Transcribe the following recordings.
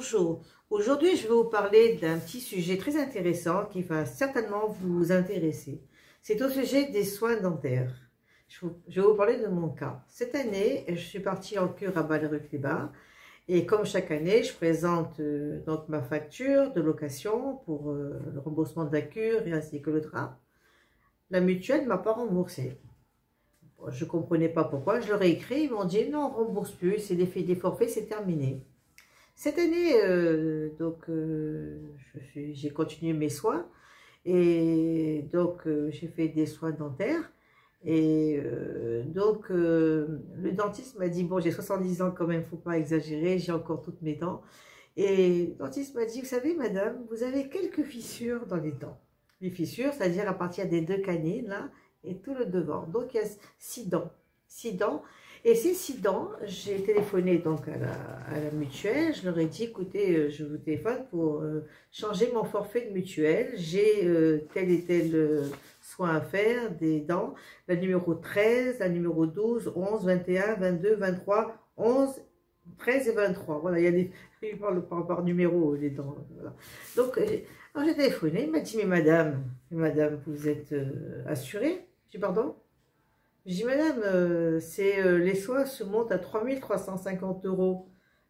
Bonjour, aujourd'hui je vais vous parler d'un petit sujet très intéressant qui va certainement vous intéresser. C'est au sujet des soins dentaires. Je vais vous parler de mon cas. Cette année, je suis partie en cure à Bar-le-Clébar et comme chaque année, je présente donc ma facture de location pour le remboursement de la cure et ainsi que le train. La mutuelle ne m'a pas remboursé. Je ne comprenais pas pourquoi, je leur ai écrit, ils m'ont dit non, on ne rembourse plus, c'est des forfaits, c'est terminé. Cette année, j'ai continué mes soins et donc j'ai fait des soins dentaires et le dentiste m'a dit, bon j'ai 70 ans quand même, faut pas exagérer, j'ai encore toutes mes dents et le dentiste m'a dit, vous savez madame, vous avez quelques fissures dans les dents. Les fissures, c'est-à-dire à partir des deux canines là et tout le devant, donc il y a 6 dents. 6 dents. Et ces 6 dents, j'ai téléphoné donc à la mutuelle, je leur ai dit, écoutez, je vous téléphone pour changer mon forfait de mutuelle, j'ai tel et tel soin à faire des dents, la numéro 13, la numéro 12, 11, 21, 22, 23, 11, 13 et 23, voilà, il y a des, ils parlent par numéro les dents, voilà. Donc, alors j'ai téléphoné, il m'a dit, mais madame, vous êtes assurée? J'ai dit, pardon? Je dis, madame, les soins se montent à 3 350 €.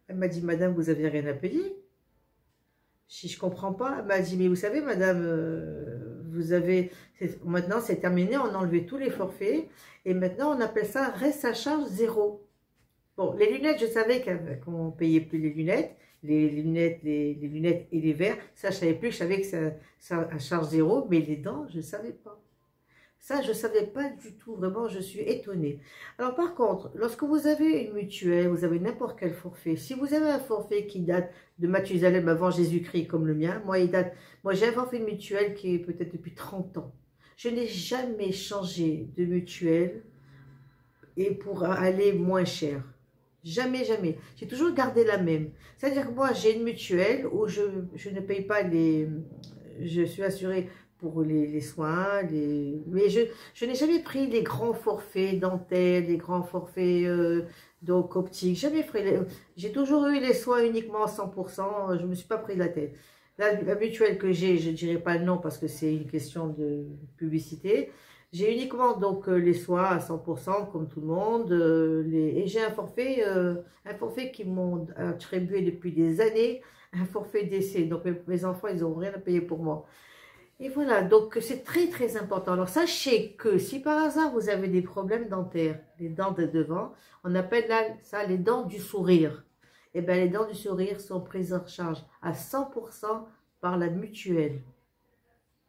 Elle m'a dit, madame, vous n'avez rien à payer. Si je ne comprends pas, elle m'a dit, mais vous savez, madame, maintenant c'est terminé, on a enlevé tous les forfaits, et maintenant on appelle ça reste à charge zéro. Bon, les lunettes, je savais qu'on ne payait plus les lunettes, les lunettes et les verres, ça je savais plus, je savais que ça à charge zéro, mais les dents, je ne savais pas. Ça, je ne savais pas du tout, vraiment, je suis étonnée. Alors par contre, lorsque vous avez une mutuelle, vous avez n'importe quel forfait, si vous avez un forfait qui date de Mathusalem avant Jésus-Christ comme le mien, moi j'ai un forfait de mutuelle qui est peut-être depuis 30 ans. Je n'ai jamais changé de mutuelle et pour aller moins cher. Jamais, jamais. J'ai toujours gardé la même. C'est-à-dire que moi, j'ai une mutuelle où je ne paye pas je suis assurée pour les soins, mais je n'ai jamais pris les grands forfaits dentaires, les grands forfaits donc optiques, jamais pris. J'ai toujours eu les soins uniquement à 100%, je ne me suis pas pris de la tête. La mutuelle que j'ai, je ne dirai pas le nom parce que c'est une question de publicité. J'ai uniquement donc les soins à 100% comme tout le monde, et j'ai un forfait qui m'ont attribué depuis des années, un forfait d'essai. Donc mes enfants, ils n'ont rien à payer pour moi. Et voilà, donc c'est très très important. Alors sachez que si par hasard vous avez des problèmes dentaires, les dents de devant, on appelle ça les dents du sourire. Et bien les dents du sourire sont prises en charge à 100% par la mutuelle.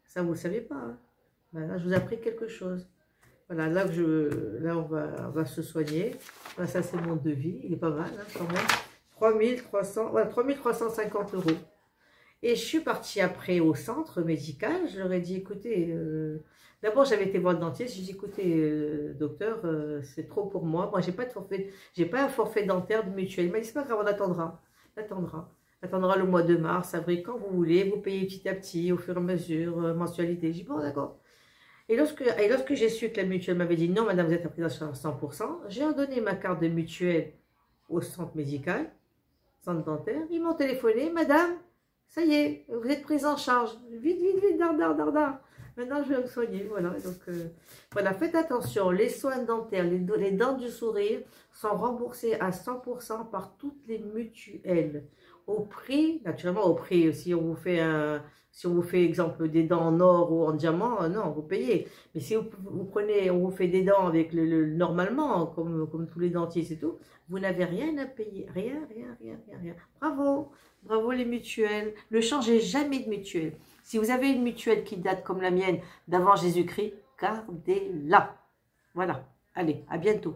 Ça vous ne le saviez pas, hein? Ben là, je vous ai appris quelque chose. Voilà, là on va se soigner. Ben, ça c'est mon devis, il est pas mal hein, quand même. 3 350 €. Et je suis partie après au centre médical, je leur ai dit, écoutez, d'abord j'avais été voir le dentiste, j'ai dit, écoutez, docteur, c'est trop pour moi, j'ai pas un forfait dentaire de mutuelle. Il m'a dit, c'est pas grave, on attendra, attendra le mois de mars, avril, quand vous voulez, vous payez petit à petit, au fur et à mesure, mensualité. J'ai dit, bon d'accord. Et lorsque j'ai su que la mutuelle m'avait dit, non madame, vous êtes prise en charge à 100%, j'ai redonné ma carte de mutuelle au centre médical, centre dentaire, ils m'ont téléphoné, madame, ça y est, vous êtes prise en charge. Vite, vite, vite, dard. Maintenant, je vais me soigner. Voilà, donc voilà, faites attention. Les soins dentaires, les dents du sourire sont remboursés à 100% par toutes les mutuelles. Au prix, naturellement, au prix, si on vous fait exemple des dents en or ou en diamant, non, vous payez. Mais si vous prenez, on vous fait des dents avec normalement, comme tous les dentistes et tout, vous n'avez rien à payer. Rien. Bravo les mutuelles. Ne changez jamais de mutuelle. Si vous avez une mutuelle qui date comme la mienne d'avant Jésus-Christ, gardez-la. Voilà. Allez, à bientôt.